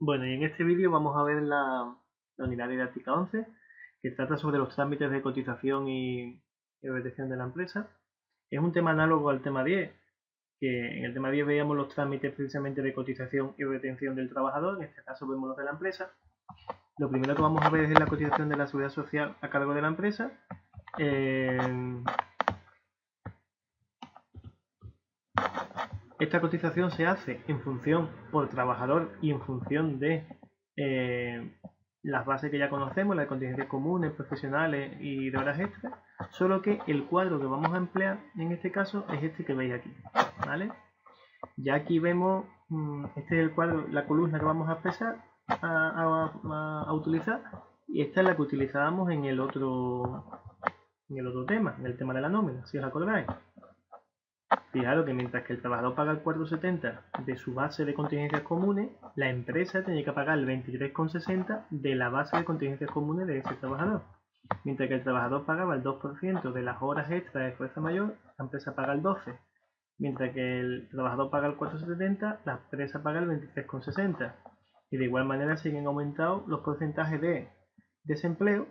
Bueno, y en este vídeo vamos a ver la unidad didáctica 11, que trata sobre los trámites de cotización y retención de la empresa. Es un tema análogo al tema 10, que en el tema 10 veíamos los trámites precisamente de cotización y retención del trabajador, en este caso vemos los de la empresa. Lo primero que vamos a ver es la cotización de la seguridad social a cargo de la empresa. Esta cotización se hace en función por trabajador y en función de las bases que ya conocemos, las de contingencias comunes, profesionales y de horas extras, solo que el cuadro que vamos a emplear en este caso es este que veis aquí, ¿vale? Ya aquí vemos, este es el cuadro, la columna que vamos a expresar, a utilizar, y esta es la que utilizábamos en el otro tema, en el tema de la nómina, si os acordáis. Fijaros que mientras que el trabajador paga el 4,70 de su base de contingencias comunes, la empresa tiene que pagar el 23,60 de la base de contingencias comunes de ese trabajador. Mientras que el trabajador pagaba el 2% de las horas extras de fuerza mayor, la empresa paga el 12%. Mientras que el trabajador paga el 4,70, la empresa paga el 23,60. Y de igual manera siguen aumentados los porcentajes de desempleo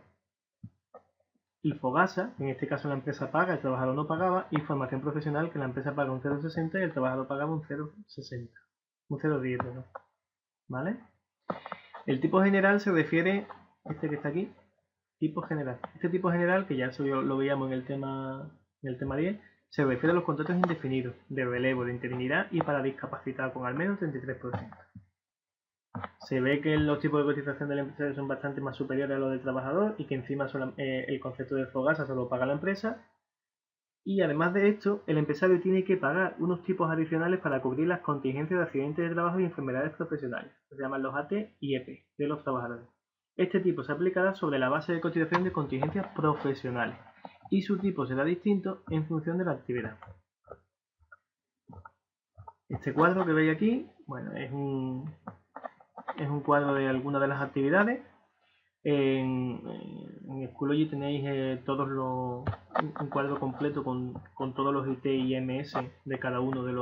y Fogasa, en este caso la empresa paga, el trabajador no pagaba, y formación profesional, que la empresa paga un 0,60 y el trabajador pagaba un 0,60, un 0,10, ¿no? ¿Vale? El tipo general se refiere, este que está aquí, tipo general. Este tipo general, que ya eso lo veíamos en el tema 10, se refiere a los contratos indefinidos, de relevo, de interinidad y para discapacidad con al menos 33%. Se ve que los tipos de cotización del empresario son bastante más superiores a los del trabajador y que encima el concepto de Fogasa solo paga la empresa. Y además de esto, el empresario tiene que pagar unos tipos adicionales para cubrir las contingencias de accidentes de trabajo y enfermedades profesionales. Se llaman los AT y EP de los trabajadores. Este tipo se aplicará sobre la base de cotización de contingencias profesionales y su tipo será distinto en función de la actividad. Este cuadro que veis aquí, bueno, es un cuadro de algunas de las actividades. En Schoology tenéis un cuadro completo con todos los IT y MS de cada uno de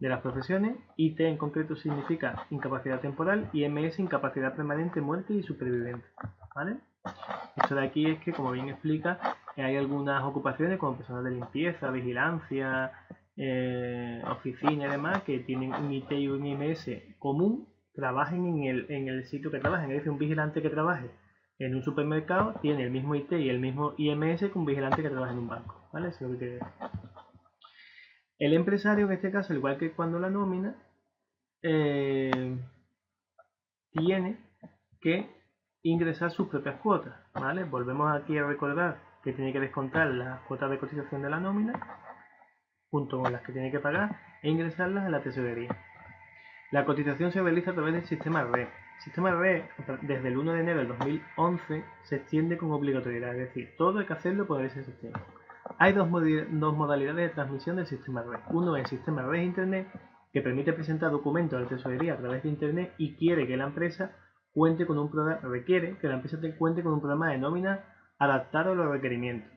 las profesiones. IT en concreto significa incapacidad temporal y MS incapacidad permanente, muerte y supervivencia, ¿vale? Esto de aquí es que, como bien explica, hay algunas ocupaciones como personal de limpieza, vigilancia, oficina y demás que tienen un IT y un IMS común, trabajen en el sitio que trabajen. Es decir, un vigilante que trabaje en un supermercado tiene el mismo IT y el mismo IMS que un vigilante que trabaja en un banco, ¿vale? Eso es lo que quiere decir. El empresario, en este caso, al igual que cuando la nómina, tiene que ingresar sus propias cuotas, ¿vale? Volvemos aquí a recordar que tiene que descontar las cuotas de cotización de la nómina junto con las que tiene que pagar e ingresarlas a la tesorería. La cotización se realiza a través del sistema RE. El sistema RE, desde el 1 de enero del 2011, se extiende con obligatoriedad, es decir, todo hay que hacerlo por ese sistema. Hay dos modalidades de transmisión del sistema RE. Uno es el sistema RE Internet, que permite presentar documentos a la tesorería a través de Internet y quiere que la empresa requiere que la empresa cuente con un programa de nómina adaptado a los requerimientos.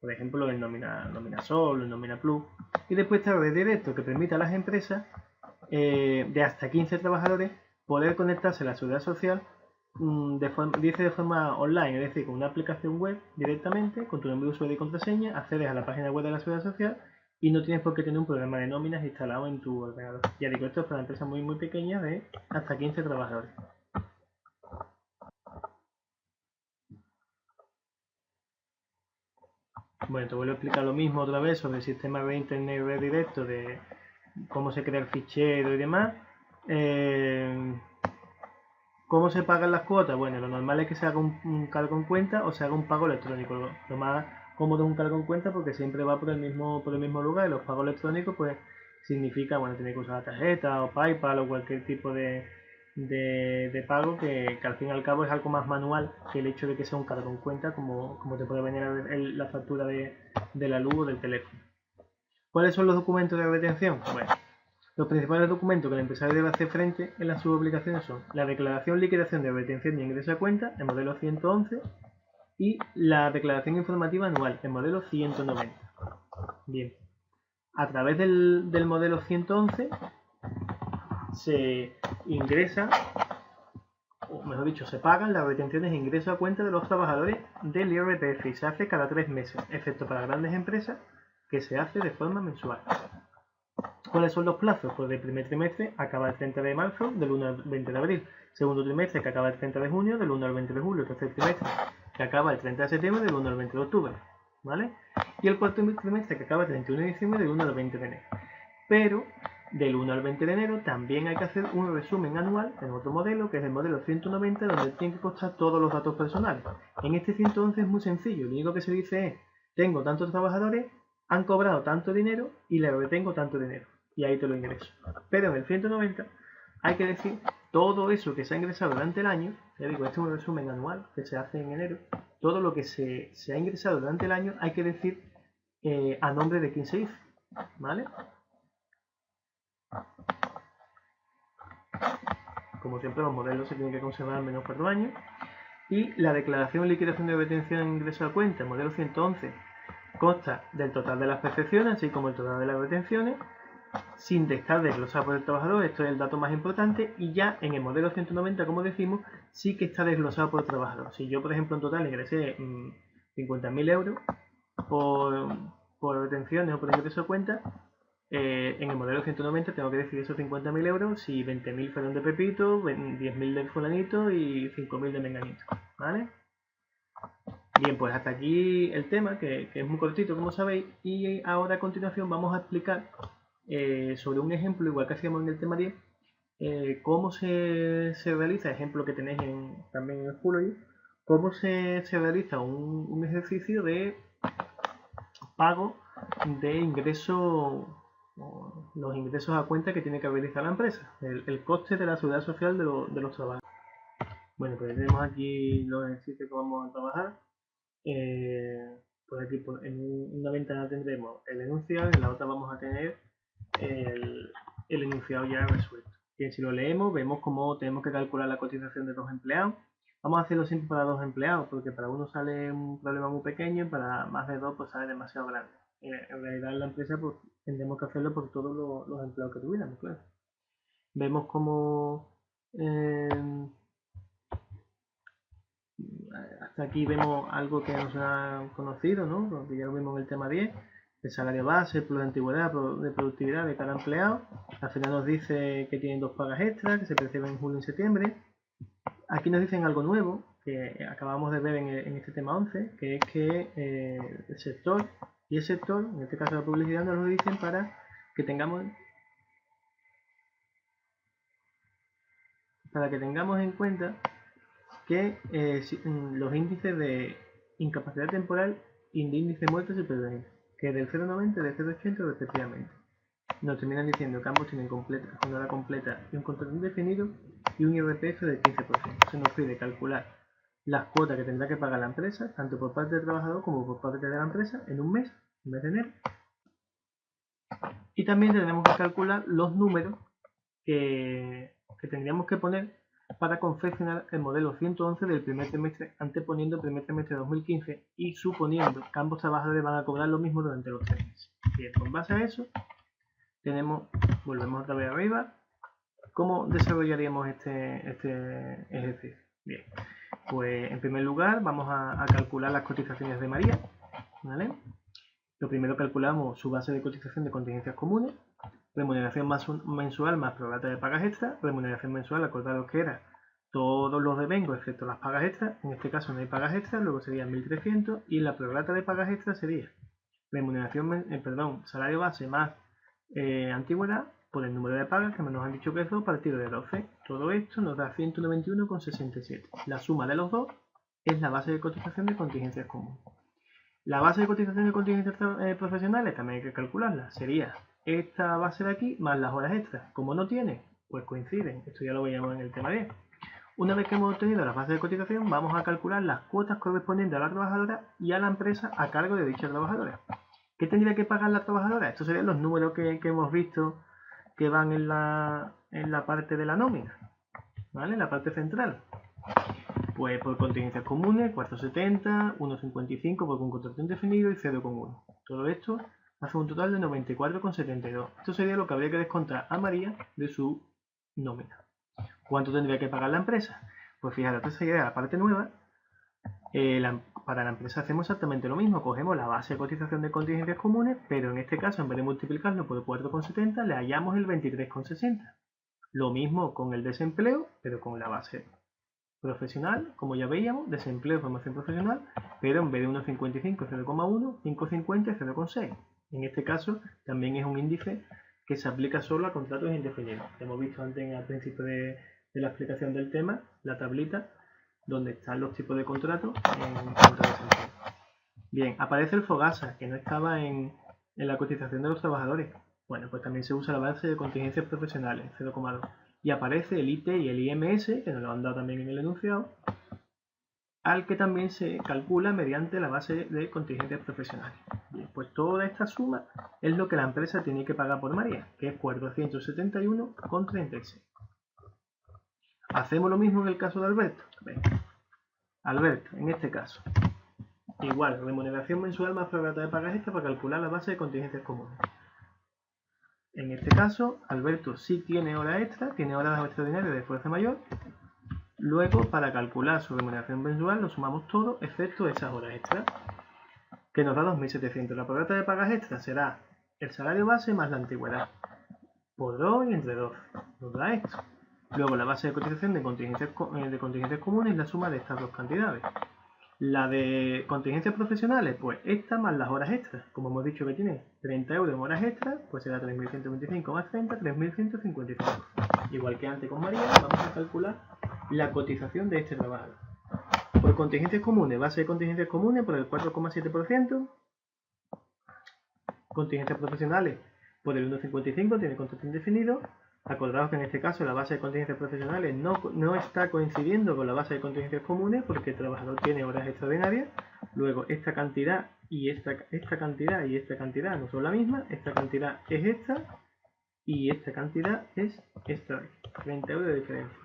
Por ejemplo, el Nómina Sol, el Nómina Plus. Y después está el Red Directo, que permite a las empresas de hasta 15 trabajadores poder conectarse a la seguridad social de forma online, es decir, con una aplicación web directamente, con tu nombre de usuario y contraseña, accedes a la página web de la seguridad social y no tienes por qué tener un programa de nóminas instalado en tu ordenador. Ya digo, esto es para empresas muy pequeñas de hasta 15 trabajadores. Bueno, te vuelvo a explicar lo mismo otra vez sobre el sistema de internet red directo, de cómo se crea el fichero y demás. ¿Cómo se pagan las cuotas? Bueno, lo normal es que se haga un cargo en cuenta o se haga un pago electrónico. Lo más cómodo es un cargo en cuenta porque siempre va por el mismo lugar y los pagos electrónicos pues significa, bueno, tener que usar la tarjeta o PayPal o cualquier tipo de pago que al fin y al cabo es algo más manual que el hecho de que sea un cargo en cuenta como te puede venir la factura de la luz o del teléfono. ¿Cuáles son los documentos de retención? Bueno, los principales documentos que el empresario debe hacer frente en las subobligaciones son la declaración liquidación de retención y ingreso a cuenta, el modelo 111, y la declaración informativa anual, el modelo 190. Bien, a través del modelo 111 se ingresa, o mejor dicho, se pagan las retenciones de ingreso a cuenta de los trabajadores del IRPF y se hace cada 3 meses, excepto para grandes empresas, que se hace de forma mensual. ¿Cuáles son los plazos? Pues el primer trimestre acaba el 30 de marzo, del 1 al 20 de abril. Segundo trimestre que acaba el 30 de junio, del 1 al 20 de julio. Tercer trimestre que acaba el 30 de septiembre, del 1 al 20 de octubre. ¿Vale? Y el cuarto trimestre que acaba el 31 de diciembre, del 1 al 20 de enero. Pero del 1 al 20 de enero también hay que hacer un resumen anual en otro modelo, que es el modelo 190, donde tienen que constar todos los datos personales. En este 111 es muy sencillo, lo único que se dice es, tengo tantos trabajadores, han cobrado tanto dinero y le retengo tanto dinero. Y ahí te lo ingreso. Pero en el 190 hay que decir todo eso que se ha ingresado durante el año, ya digo, este es un resumen anual que se hace en enero, todo lo que se ha ingresado durante el año hay que decir a nombre de quién se hizo, ¿vale? Como siempre, los modelos se tienen que conservar al menos 4 años. Y la declaración de liquidación de retención en ingreso a cuenta, modelo 111, consta del total de las percepciones, así como el total de las retenciones, sin estar desglosado por el trabajador. Esto es el dato más importante. Y ya en el modelo 190, como decimos, sí que está desglosado por el trabajador. Si yo, por ejemplo, en total ingresé 50.000 euros por retenciones o por ingreso a cuenta, en el modelo 190 tengo que decir esos 50.000 euros si 20.000 fueron de Pepito, 10.000 de fulanito y 5.000 de Menganito, ¿vale? Bien, pues hasta aquí el tema, que es muy cortito, como sabéis, y ahora a continuación vamos a explicar sobre un ejemplo, igual que hacíamos en el tema 10, cómo se realiza, ejemplo que tenéis también en el Schoology, cómo se realiza un ejercicio de pago de ingresos, los ingresos a cuenta que tiene que realizar la empresa, el coste de la seguridad social de los trabajadores. Bueno, pues tenemos aquí los ejercicios que vamos a trabajar. Pues aquí en una ventana tendremos el enunciado y en la otra vamos a tener el enunciado ya resuelto. Bien, si lo leemos, vemos cómo tenemos que calcular la cotización de 2 empleados. Vamos a hacerlo siempre para 2 empleados, porque para uno sale un problema muy pequeño y para más de 2 pues sale demasiado grande. En realidad en la empresa pues tendremos que hacerlo por todos los empleados que tuviéramos, claro. Vemos cómo hasta aquí vemos algo que nos ha conocido, ¿no? Porque ya lo vimos en el tema 10, el salario base, el plus de antigüedad, de productividad de cada empleado. Al final nos dice que tienen 2 pagas extras, que se perciben en julio y septiembre. Aquí nos dicen algo nuevo, que acabamos de ver en este tema 11, que es que el sector y el sector, en este caso la publicidad, nos lo dicen para que tengamos en cuenta que los índices de incapacidad temporal y de índice de muertes supervenientes, que es del 0,90 y del 0,80 respectivamente. Nos terminan diciendo que ambos tienen jornada completa y un contrato indefinido y un IRPF del 15%. Se nos pide calcular las cuotas que tendrá que pagar la empresa, tanto por parte del trabajador como por parte de la empresa, en un mes de enero. Y también tenemos que calcular los números que tendríamos que poner para confeccionar el modelo 111 del primer trimestre, anteponiendo el primer trimestre de 2015 y suponiendo que ambos trabajadores van a cobrar lo mismo durante los 3 meses. Bien, con base a eso, volvemos otra vez arriba, ¿cómo desarrollaríamos este ejercicio? Bien, pues en primer lugar vamos a calcular las cotizaciones de María, ¿vale? Lo primero calculamos su base de cotización de contingencias comunes, remuneración mensual más prorrata de pagas extras, remuneración mensual, acordaros que era todos los devengo excepto las pagas extras, en este caso no hay pagas extras, luego serían 1.300 y la prorrata de pagas extras sería salario base más antigüedad por el número de pagas que nos han dicho que es 2 partido de 12. Todo esto nos da 191,67. La suma de los dos es la base de cotización de contingencias comunes. La base de cotización de contingencias profesionales también hay que calcularla. Sería esta base de aquí más las horas extras. Como no tiene, pues coinciden. Esto ya lo veíamos en el tema 10. Una vez que hemos obtenido las bases de cotización, vamos a calcular las cuotas correspondientes a la trabajadora y a la empresa a cargo de dicha trabajadora. ¿Qué tendría que pagar la trabajadora? Estos serían los números que hemos visto que van en la parte de la nómina, ¿vale? En la parte central. Pues por contingencias comunes, 4,70, 1,55 por un contrato indefinido y 0,1. Todo esto hace un total de 94,72. Esto sería lo que habría que descontar a María de su nómina. ¿Cuánto tendría que pagar la empresa? Pues fíjate, esta sería la parte nueva. Para la empresa hacemos exactamente lo mismo, cogemos la base de cotización de contingencias comunes, pero en este caso en vez de multiplicarlo por 4,70 le hallamos el 23,60. Lo mismo con el desempleo, pero con la base profesional, como ya veíamos, desempleo, formación profesional, pero en vez de 1,55, 0,1, 5,50, 0,6. En este caso también es un índice que se aplica solo a contratos indefinidos. Hemos visto antes al principio de la explicación del tema, la tablita, donde están los tipos de contratos en cuanto a desempleo. Bien, aparece el FOGASA, que no estaba en la cotización de los trabajadores. Bueno, pues también se usa la base de contingencias profesionales, 0,2. Y aparece el IT y el IMS, que nos lo han dado también en el enunciado, al que también se calcula mediante la base de contingencias profesionales. Bien, pues toda esta suma es lo que la empresa tiene que pagar por María, que es 471,36. Hacemos lo mismo en el caso de Alberto. Venga. Alberto, en este caso, igual, remuneración mensual más prorrata de pagas extra para calcular la base de contingencias comunes. En este caso, Alberto sí tiene horas extra, tiene horas extraordinarias de fuerza mayor. Luego, para calcular su remuneración mensual, lo sumamos todo, excepto esas horas extra, que nos da 2.700. La prorrata de pagas extra será el salario base más la antigüedad, por 2 y entre 2. Nos da esto. Luego, la base de cotización de contingencias comunes es la suma de estas dos cantidades. La de contingencias profesionales, pues esta más las horas extras. Como hemos dicho que tiene 30 euros en horas extras, pues será 3.125 más 30, 3.155. Igual que antes con María, vamos a calcular la cotización de este trabajador. Por contingencias comunes, base de contingencias comunes por el 4,7%. Contingencias profesionales por el 1,55, tiene contrato indefinido. Acordaos que en este caso la base de contingencias profesionales no está coincidiendo con la base de contingencias comunes porque el trabajador tiene horas extraordinarias. Luego esta cantidad y esta cantidad y esta cantidad no son la misma. Esta cantidad es esta y esta cantidad es esta. 30 euros de diferencia.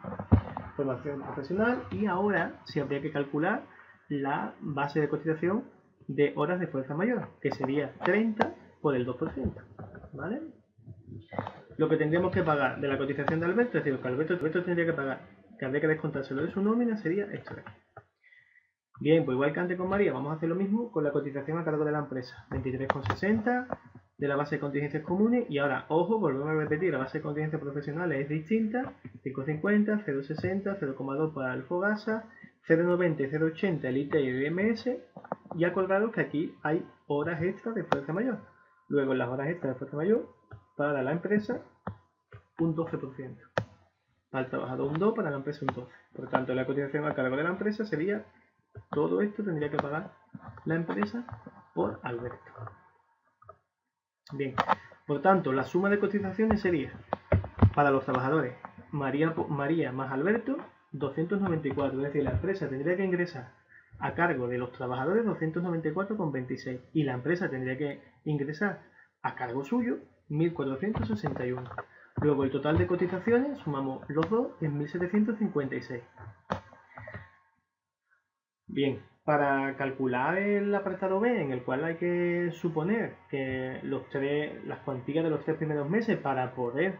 Formación profesional, y ahora sí habría que calcular la base de cotización de horas de fuerza mayor, que sería 30 por el 2%. ¿Vale? Lo que tendríamos que pagar de la cotización de Alberto, es decir, lo que Alberto tendría que pagar, que habría que descontárselo de su nómina, sería esto de aquí. Bien, pues igual que antes con María, vamos a hacer lo mismo con la cotización a cargo de la empresa. 23,60 de la base de contingencias comunes, y ahora, ojo, volvemos a repetir, la base de contingencias profesionales es distinta, 5,50, 0,60, 0,2 para el FOGASA, 0,90 y 0,80 el IT y el IMS, y acordaros que aquí hay horas extras de fuerza mayor. Luego, en las horas extras de fuerza mayor, para la empresa, un 12%. Para el trabajador un 2%, para la empresa un 12%. Por tanto, la cotización a cargo de la empresa sería, todo esto tendría que pagar la empresa por Alberto. Bien, por tanto, la suma de cotizaciones sería, para los trabajadores, María más Alberto, 294. Es decir, la empresa tendría que ingresar a cargo de los trabajadores 294,26. Y la empresa tendría que ingresar a cargo suyo 1.461. Luego el total de cotizaciones, sumamos los dos, es 1.756. Bien, para calcular el apartado B, en el cual hay que suponer que las cuantías de los 3 primeros meses para poder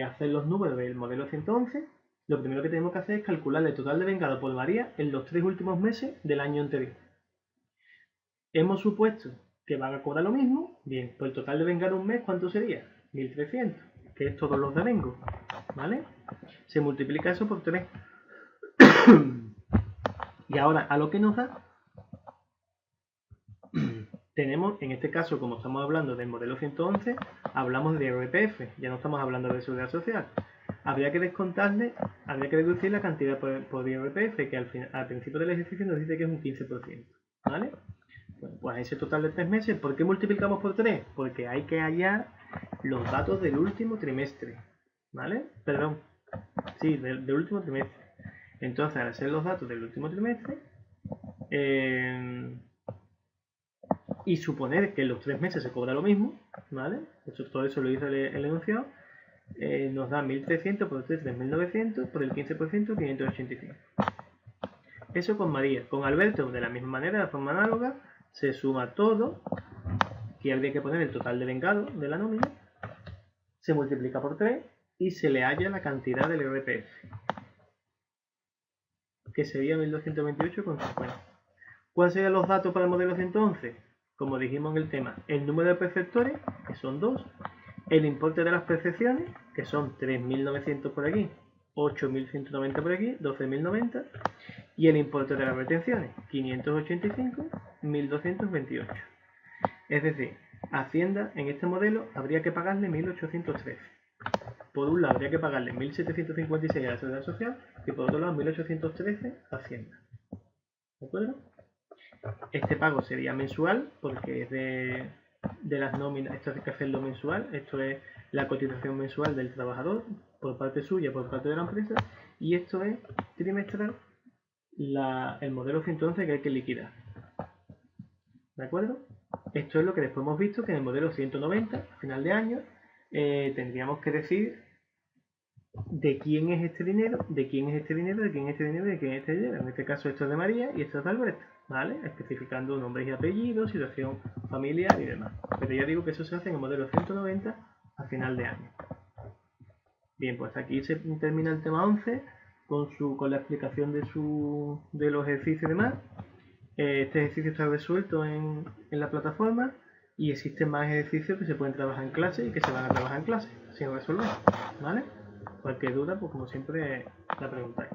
hacer los números del modelo 111, lo primero que tenemos que hacer es calcular el total de vengado por María en los 3 últimos meses del año anterior. Hemos supuesto que van a cobrar lo mismo. Bien, pues el total de vengado un mes, ¿cuánto sería? 1.300, que es todos los de vengo, ¿vale? Se multiplica eso por 3. Y ahora, a lo que nos da, tenemos, en este caso, como estamos hablando del modelo 111, hablamos de IRPF, ya no estamos hablando de seguridad social. Habría que deducir la cantidad por IRPF, que al principio del ejercicio nos dice que es un 15%, ¿vale? Bueno, pues ese total de 3 meses, ¿por qué multiplicamos por 3? Porque hay que hallar los datos del último trimestre, ¿vale? Perdón, sí, del último trimestre. Entonces, al hacer los datos del último trimestre, y suponer que en los 3 meses se cobra lo mismo, ¿vale? Todo eso lo hizo el enunciado, nos da 1.300 por 3, 3.900, por el 15%, 585. Eso con María. Con Alberto, de la misma manera, de forma análoga, se suma todo, y habría que poner el total de vengado de la nómina, se multiplica por 3, y se le halla la cantidad del IRPF, que sería 1.228,50. ¿Cuáles serían los datos para el modelo 111? Como dijimos en el tema, el número de perceptores, que son 2, el importe de las percepciones, que son 3.900 por aquí, 8.190 por aquí, 12.090, y el importe de las retenciones, 585, 1.228. Es decir, Hacienda en este modelo habría que pagarle 1.813. Por un lado habría que pagarle 1.756 a la Seguridad Social y por otro lado 1.813 a Hacienda. ¿De acuerdo? Este pago sería mensual porque es de las nóminas, esto hay que hacerlo mensual, esto es la cotización mensual del trabajador por parte suya, por parte de la empresa, y esto es trimestral, el modelo 111 que hay que liquidar. ¿De acuerdo? Esto es lo que después hemos visto que en el modelo 190, a final de año, tendríamos que decir de quién es este dinero, de quién es este dinero, de quién es este dinero, de quién es este dinero. En este caso esto es de María y esto es de Alberto, ¿vale? Especificando nombres y apellidos, situación familiar y demás. Pero ya digo que eso se hace en el modelo 190 a final de año. Bien, pues aquí se termina el tema 11 con la explicación de los ejercicios y demás. Este ejercicio está resuelto en la plataforma y existen más ejercicios que se pueden trabajar en clase y que se van a trabajar en clase sin resolver, ¿vale? Cualquier duda, pues como siempre, la preguntáis.